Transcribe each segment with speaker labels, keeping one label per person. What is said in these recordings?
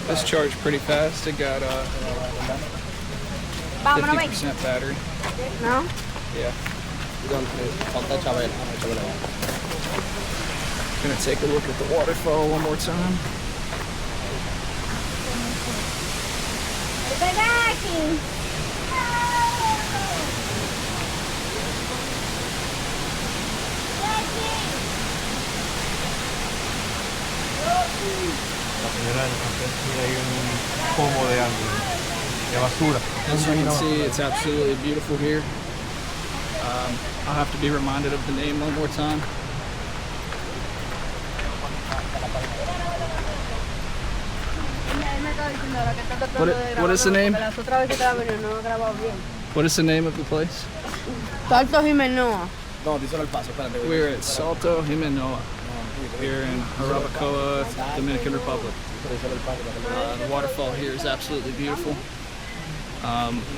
Speaker 1: This charged pretty fast. It got 50% battery.
Speaker 2: No?
Speaker 1: Yeah. Gonna take a look at the waterfall one more time. As you can see, it's absolutely beautiful here. I'll have to be reminded of the name one more time. What is the name? What is the name of the place?
Speaker 2: Salto Jimenoa.
Speaker 1: We're at Salto Jimenoa here in Waterfall, Dominican Republic. The waterfall here is absolutely beautiful.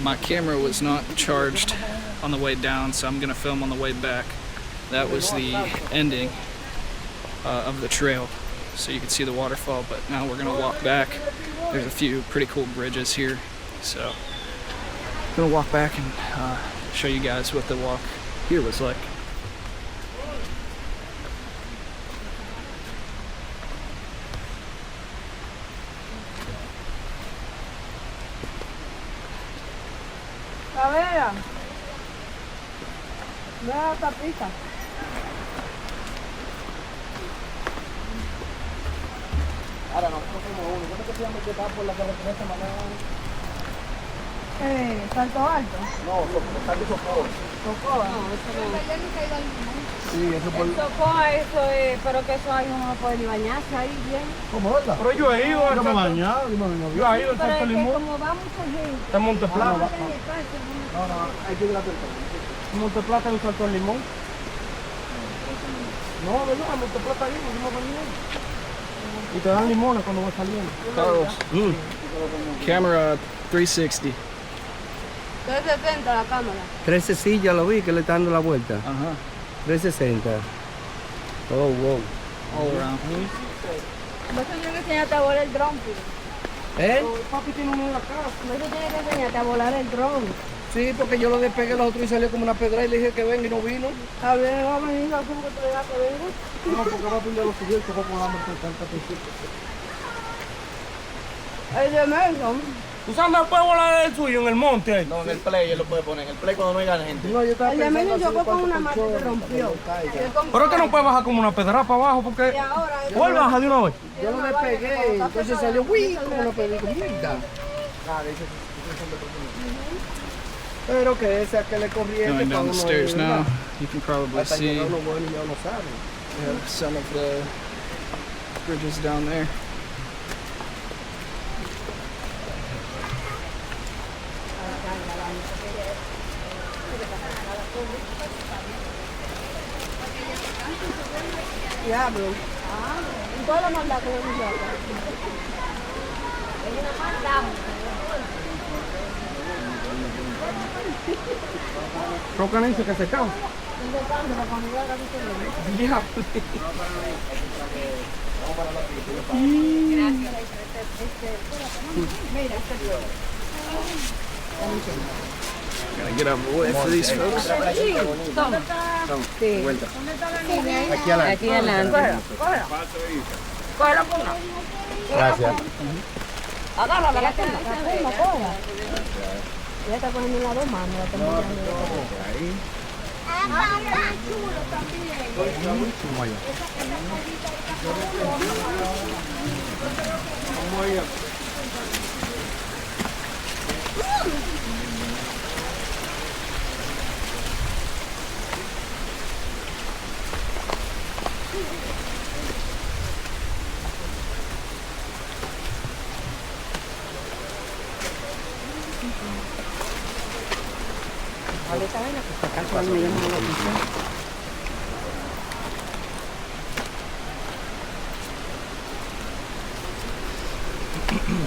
Speaker 1: My camera was not charged on the way down, so I'm gonna film on the way back. That was the ending of the trail, so you can see the waterfall, but now we're gonna walk back. There's a few pretty cool bridges here, so I'm gonna walk back and show you guys what the walk here was like.
Speaker 2: A ver, vea esta pista.
Speaker 3: Ahora nosotros fuimos uno. ¿Cómo que se llama el que está por la carretera esta manera?
Speaker 2: Salto alto.
Speaker 3: No, Salto Socorro.
Speaker 2: Socorro. No, eso no.
Speaker 3: Sí, eso por...
Speaker 2: Socorro, eso es, pero que eso ahí uno no puede ni bañarse ahí bien.
Speaker 3: ¿Cómo verdad?
Speaker 4: Pero yo he ido
Speaker 3: Yo me he bañado, yo he ido al
Speaker 2: Pero
Speaker 3: Salto
Speaker 2: es que
Speaker 3: Limón.
Speaker 2: como va mucha gente.
Speaker 4: Está en Monteplata.
Speaker 3: No, hay que ir a la tercera.
Speaker 4: Monteplata es un salto en limón.
Speaker 3: No, ¿verdad? En Monteplata ahí, nos dimos bañado.
Speaker 4: Y te dan limones cuando vas saliendo.
Speaker 1: Carlos, camera 360.
Speaker 2: 370 la cámara.
Speaker 5: 360, ya lo vi que le está dando la vuelta.
Speaker 1: Ajá.
Speaker 5: 360. Oh, wow.
Speaker 1: All around.
Speaker 2: No se tiene que enseñarte a volar el dron, tío.
Speaker 4: Papi tiene uno en la casa.
Speaker 2: No se tiene que enseñarte a volar el dron.
Speaker 5: Sí, porque yo lo despegué los otros y salió como una pedra y le dije que venga y no vino.
Speaker 2: A ver, va a venir a hacer que te diga que venga.
Speaker 3: No, porque va a pillar los subió y se fue por la muerte tanta principio.
Speaker 2: El de Melson.
Speaker 4: ¿Tú sabes dónde puede volar el suyo? En el monte ahí.
Speaker 3: No, en el play él lo puede poner. En el play cuando no haya gente.
Speaker 5: No, yo estaba
Speaker 2: El de
Speaker 5: pensando
Speaker 2: Melson chocó
Speaker 5: así,
Speaker 2: con una
Speaker 5: cuánto
Speaker 2: mata y se
Speaker 5: colchón,
Speaker 2: rompió.
Speaker 4: Pero es que no puede bajar como una pedra para abajo porque...
Speaker 2: Y ahora...
Speaker 4: ¿Cuál baja de una vez?
Speaker 5: Yo lo despegué, entonces salió uy, como una pedra. Mierda. Pero que esa que le corriente
Speaker 1: Going down the stairs now, you can probably
Speaker 5: hasta
Speaker 1: see
Speaker 5: llegar uno bueno y ya uno sabe.
Speaker 1: some of the bridges down there.
Speaker 2: Diablo. ¿Y toda la maldad que le dice acá? Es una maldad.
Speaker 4: Roca dice que se cansa.
Speaker 1: Gotta get out of the way for these folks.
Speaker 5: Aquí adelante.
Speaker 2: Aquí adelante. Cógelo con una.
Speaker 5: Gracias.
Speaker 2: Agárrala, la coja. Ella está cogiendo las dos manos. La tengo chulo también.
Speaker 1: Coming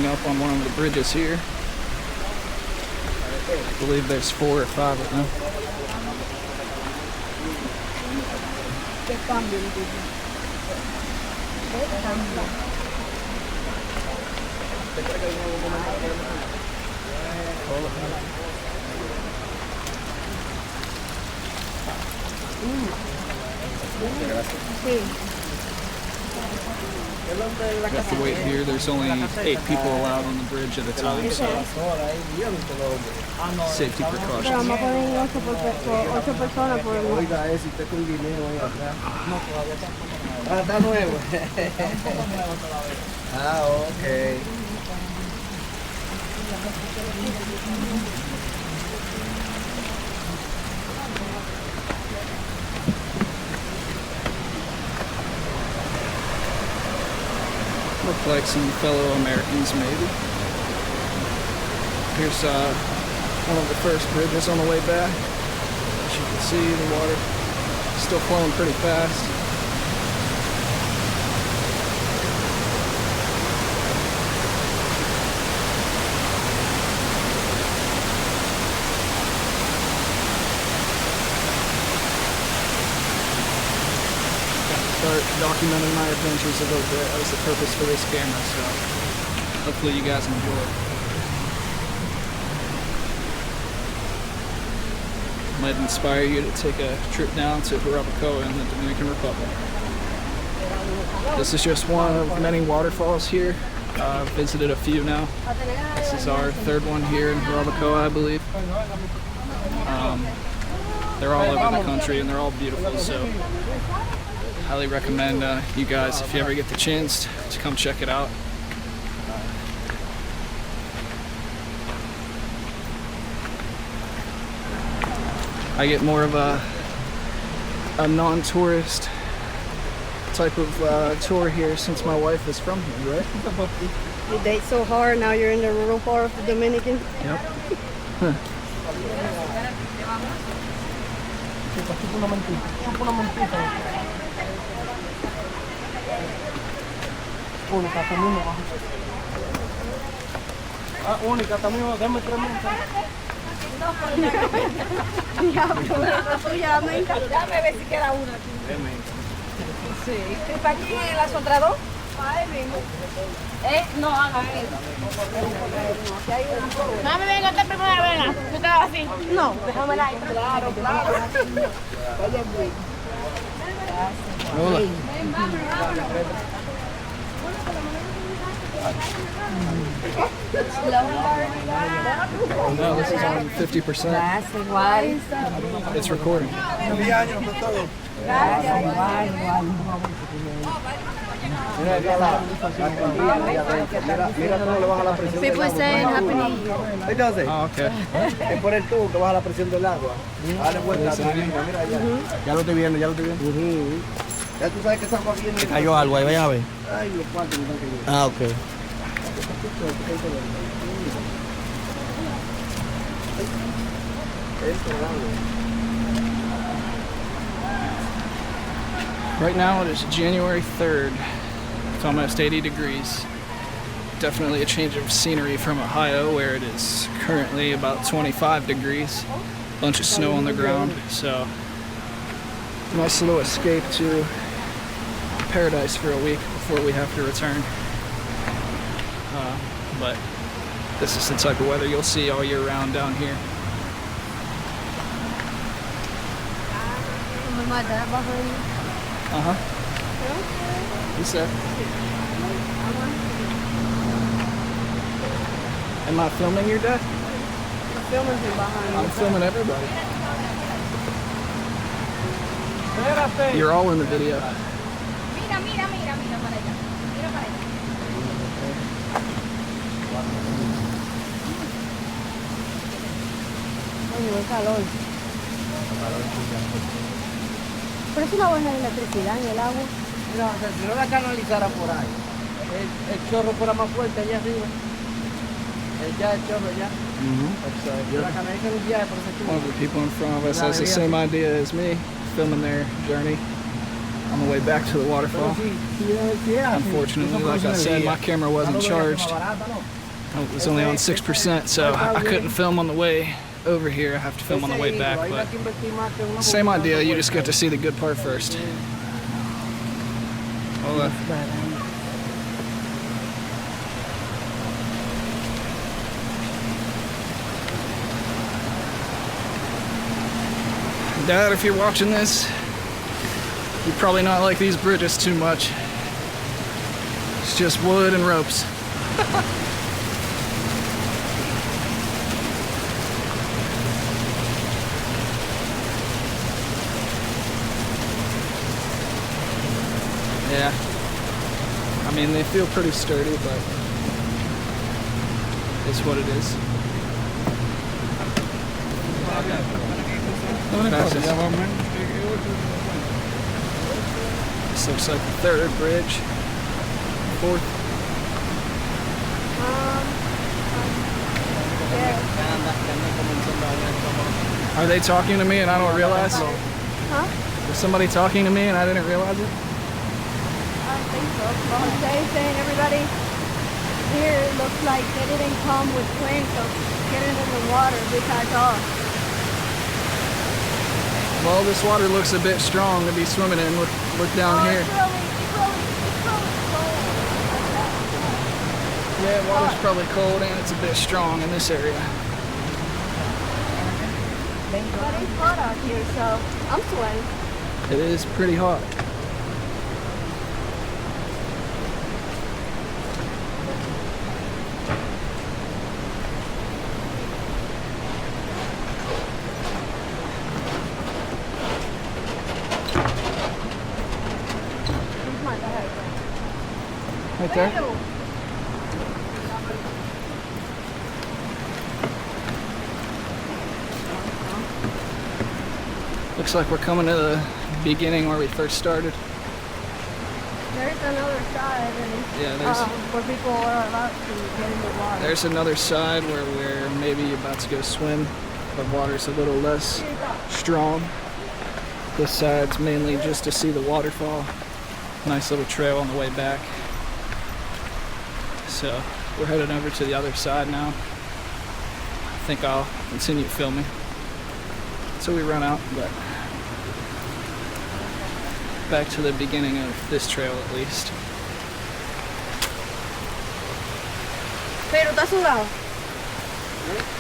Speaker 1: up on one of the bridges here. I believe there's 4 or 5 of them. You have to wait here. There's only 8 people allowed on the bridge at a time, so safety
Speaker 2: Pero
Speaker 1: precautions.
Speaker 2: vamos a poner 8 personas por uno.
Speaker 5: Oiga, ese usted con guineo ahí atrás. Ah, está nuevo. Ah, ok.
Speaker 1: Look like some fellow Americans, maybe. Here's one of the first bridges on the way back. As you can see, the water still flowing pretty fast. Start documenting my adventures a little bit. That was the purpose for this camera, so hopefully you guys enjoy. Might inspire you to take a trip down to Waterfall in the Dominican Republic. This is just one of many waterfalls here. I've visited a few now. This is our 3rd one here in Waterfall, I believe. They're all over the country and they're all beautiful, so highly recommend you guys, if you ever get the chance, to come check it out. I get more of a non-tourist type of tour here since my wife is from here, right?
Speaker 2: You date so hard, now you're in the rural part of the Dominican.
Speaker 1: Yep.
Speaker 4: Ah, única también, dame 3 mentas.
Speaker 2: Déjame ver si queda una aquí. Sí. ¿Y para aquí en las otras 2? Ahí mismo. No, haga eso.
Speaker 6: Mami, venga, usted primero, venga. Tú te vas así.
Speaker 2: No, déjamela ahí.
Speaker 5: Claro, claro. Vaya muy.
Speaker 1: Hola. No, this is on 50%.
Speaker 2: Gracias, igual.
Speaker 1: It's recording.
Speaker 2: Gracias, igual.
Speaker 5: Mira cómo le baja la presión del
Speaker 2: People
Speaker 5: agua.
Speaker 2: saying Happy New Year.
Speaker 5: Entonces,
Speaker 1: Oh, okay.
Speaker 5: es por el tubo que baja la presión del agua. Dale vuelta, mira allá. Ya lo estoy viendo, ya lo estoy viendo. Ya tú sabes que esa agua viene.
Speaker 4: Cayó algo ahí, vaya a ver.
Speaker 5: Ay, los cuartos me están cayendo.
Speaker 4: Ah, ok.
Speaker 1: Right now it is January 3rd. It's almost 80 degrees. Definitely a change of scenery from Ohio, where it is currently about 25 degrees. Bunch of snow on the ground, so nice little escape to paradise for a week before we have to return. But this is the type of weather you'll see all year round down here. Uh-huh. You said. Am I filming your death? I'm filming everybody. You're all in the video.
Speaker 6: Mira, mira, mira, mira para allá. Mira para allá.
Speaker 2: Oye, buen calor. Pero es una buena electricidad en el agua.
Speaker 5: Mira, o sea, si no la canalizara por ahí, el chorro fuera más fuerte allá arriba.
Speaker 1: One of the people in front of us has the same idea as me, filming their journey on the way back to the waterfall. Unfortunately, like I said, my camera wasn't charged. It was only on 6%, so I couldn't film on the way over here. I have to film on the way back, but same idea, you just get to see the good part first. Hola. Dad, if you're watching this, you probably not like these bridges too much. It's just wood and ropes. Yeah. I mean, they feel pretty sturdy, but it's what it is. Gracias. This looks like the third bridge. Fourth. Are they talking to me and I don't realize?
Speaker 2: Huh?
Speaker 1: Is somebody talking to me and I didn't realize it?
Speaker 2: I don't think so. Well, they're saying everybody here looks like they didn't come with planes, so getting in the water besides us.
Speaker 1: Well, this water looks a bit strong to be swimming in. Look down here.
Speaker 2: It's really cold.
Speaker 1: Yeah, water's probably cold and it's a bit strong in this area.
Speaker 2: But it's hot out here, so I'm sweating.
Speaker 1: It is pretty hot. Right there. Looks like we're coming to the beginning where we first started.
Speaker 2: There's another side, and
Speaker 1: Yeah, there's
Speaker 2: where people are allowed to get in the water.
Speaker 1: there's another side where we're maybe about to go swim. The water's a little less strong. This side's mainly just to see the waterfall. Nice little trail on the way back. So we're headed over to the other side now. I think I'll continue filming until we run out, but back to the beginning of this trail at least.
Speaker 2: Pero está sudado.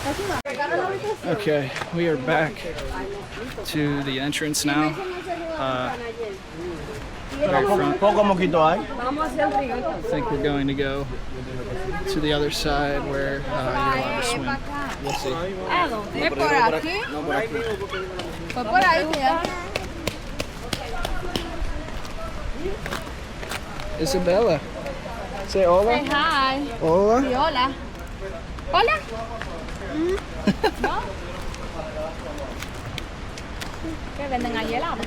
Speaker 2: Está sudado.
Speaker 1: Okay, we are back to the entrance now. Very front.
Speaker 5: Poco mosquito hay.
Speaker 2: Vamos hacia el río.
Speaker 1: I think we're going to go to the other side where you're allowed to swim. We'll see.
Speaker 2: ¿A dónde? ¿Es por aquí? Fue por ahí, mira.
Speaker 1: Isabella, say hola.
Speaker 6: Say hi.
Speaker 1: Hola.
Speaker 6: Sí, hola. Hola. ¿No? ¿Qué venden ahí helado?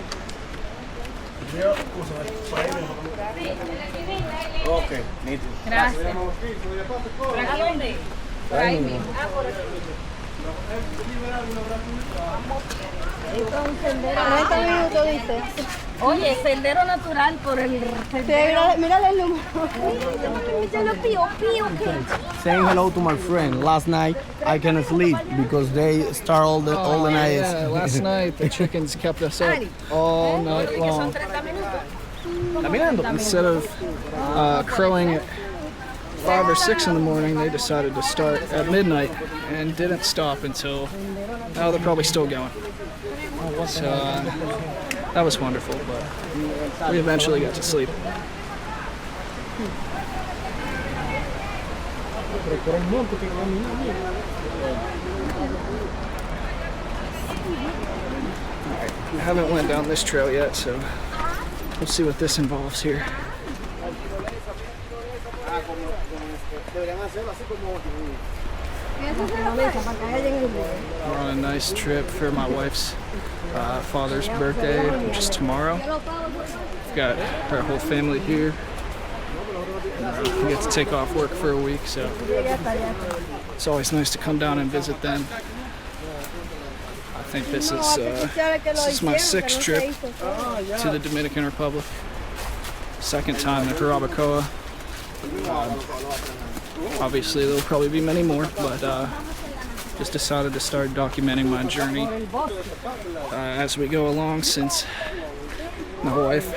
Speaker 5: Ok, nítido.
Speaker 6: Gracias. ¿Por aquí dónde? Por ahí mismo.
Speaker 2: Esto es un sendero. 90 minutos, dice.
Speaker 6: Oye, sendero natural por el
Speaker 2: Mírale el número.
Speaker 5: Saying hello to my friend. Last night I couldn't sleep because they start all the night.
Speaker 1: Yeah, last night the chickens kept us up all night long. Instead of crowing at 5 or 6 in the morning, they decided to start at midnight and didn't stop until now. They're probably still going. So that was wonderful, but we eventually got to sleep. I haven't went down this trail yet, so we'll see what this involves here. We're on a nice trip for my wife's father's birthday, which is tomorrow. We've got our whole family here. I get to take off work for a week, so it's always nice to come down and visit them. I think this is my 6th trip to the Dominican Republic. 2nd time at Jarabacoa. Obviously, there'll probably be many more, but just decided to start documenting my journey as we go along, since my wife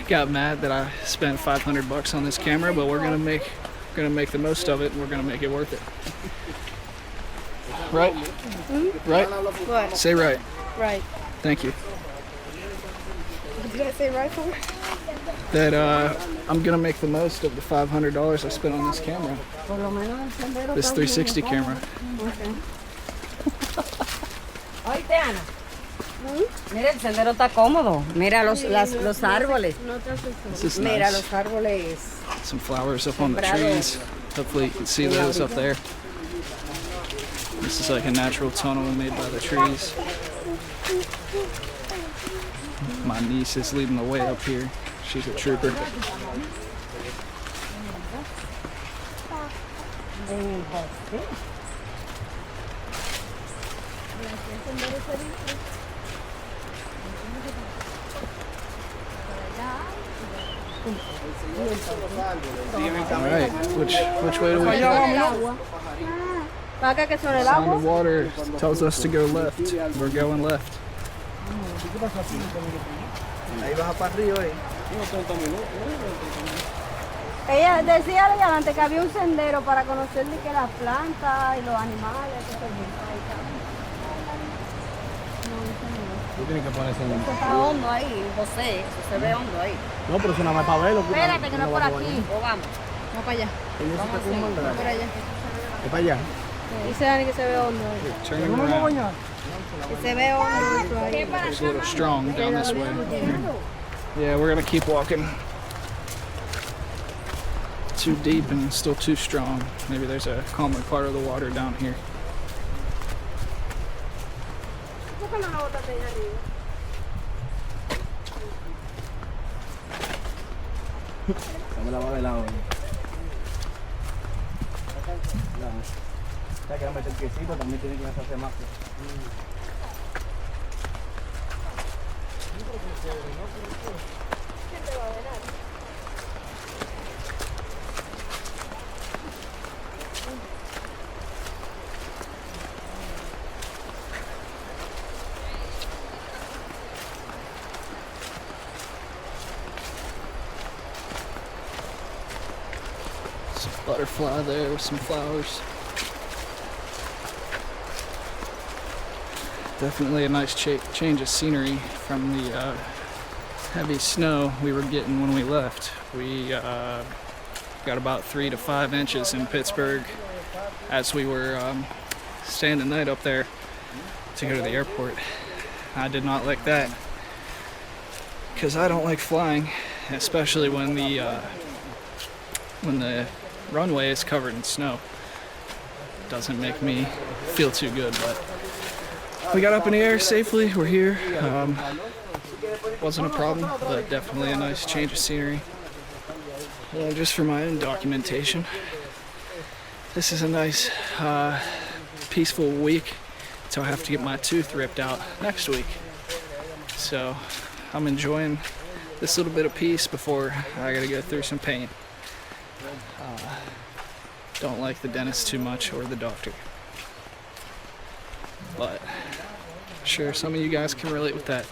Speaker 1: got mad that I spent $500 on this camera, but we're gonna make the most of it, and we're gonna make it worth it. Right? Right?
Speaker 2: What?
Speaker 1: Say right.
Speaker 2: Right.
Speaker 1: Thank you.
Speaker 2: Did I say right for?
Speaker 1: That I'm gonna make the most of the $500 I spent on this camera, this 360 camera.
Speaker 7: Oíste, Ana. Mira, el sendero está cómodo. Mira los árboles.
Speaker 1: This is
Speaker 7: Mira
Speaker 1: nice.
Speaker 7: los árboles.
Speaker 1: Some flowers up on the trees. Hopefully you can see those up there. This is like a natural tunnel made by the trees. My niece is leading the way up here. She's a trooper. Alright, which way do we go?
Speaker 2: Para que sobre el
Speaker 1: Sound
Speaker 2: agua.
Speaker 1: of water tells us to go left. We're going left.
Speaker 5: Ahí baja para arriba,
Speaker 2: Ella decía antes que había un sendero para conocer que las plantas y los animales.
Speaker 5: Tú tienes que ponerse en...
Speaker 7: Eso está hondo ahí, José. Eso se ve hondo ahí.
Speaker 5: No, pero eso nada más para verlo.
Speaker 2: Espérate, que no es por aquí.
Speaker 7: O vamos.
Speaker 2: Vamos para allá.
Speaker 5: ¿Es
Speaker 2: Por allá.
Speaker 5: para allá?
Speaker 2: Dice Dani que se ve hondo.
Speaker 1: Turning around.
Speaker 2: Que se ve hondo. ahí.
Speaker 1: It's a little strong down this way. Yeah, we're gonna keep walking. Too deep and still too strong. Maybe there's a calmer part of the water down here.
Speaker 5: Dame la mano de lado. Ya que no mete el quesito, también tiene que hacerse más.
Speaker 1: Some butterfly there with some flowers. Definitely a nice change of scenery from the heavy snow we were getting when we left. We got about 3 to 5 inches in Pittsburgh as we were staying the night up there to go to the airport. I did not like that because I don't like flying, especially when the runway is covered in snow. Doesn't make me feel too good, but we got up in the air safely. We're here. Wasn't a problem, but definitely a nice change of scenery. Just for my own documentation. This is a nice, peaceful week until I have to get my tooth ripped out next week. So I'm enjoying this little bit of peace before I gotta go through some pain. Don't like the dentist too much or the doctor. But sure, some of you guys can relate with that.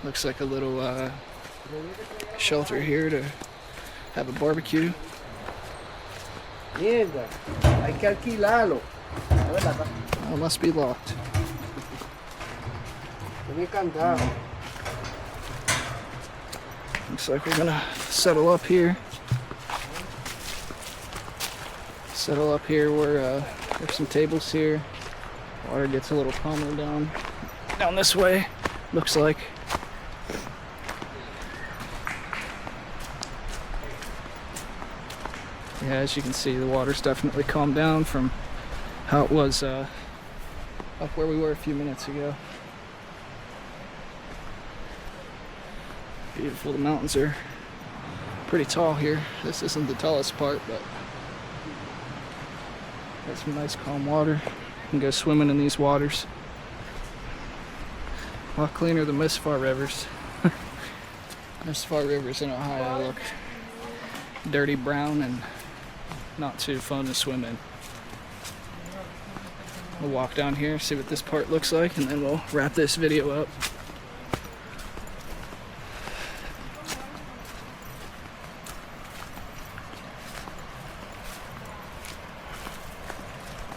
Speaker 1: Looks like a little shelter here to have a barbecue.
Speaker 5: Mierda, hay que alquilarlo.
Speaker 1: Oh, it must be locked.
Speaker 5: Tiene candado.
Speaker 1: Looks like we're gonna settle up here. Settle up here where there's some tables here. Water gets a little calmer down this way. Looks like. Yeah, as you can see, the water's definitely calmed down from how it was up where we were a few minutes ago. Beautiful. The mountains are pretty tall here. This isn't the tallest part, but got some nice calm water. You can go swimming in these waters. A lot cleaner than most far rivers. Most far rivers in Ohio look dirty brown and not too fun to swim in. We'll walk down here, see what this part looks like, and then we'll wrap this video up.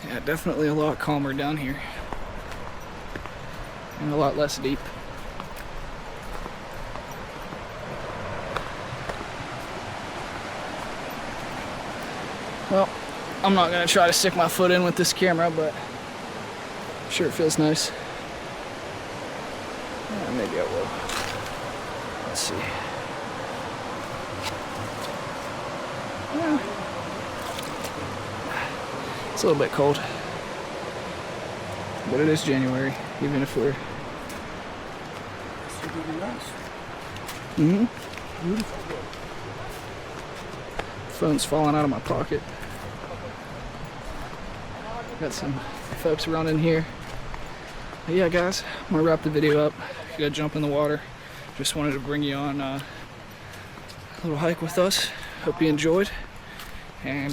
Speaker 1: Yeah, definitely a lot calmer down here. And a lot less deep. Well, I'm not gonna try to stick my foot in with this camera, but I'm sure it feels nice. Yeah, maybe I will. Let's see. Yeah. It's a little bit cold, but it is January, even if we're... Phone's falling out of my pocket. Got some folks running here. But yeah, guys, I'm gonna wrap the video up. You gotta jump in the water. Just wanted to bring you on a little hike with us. Hope you enjoyed. And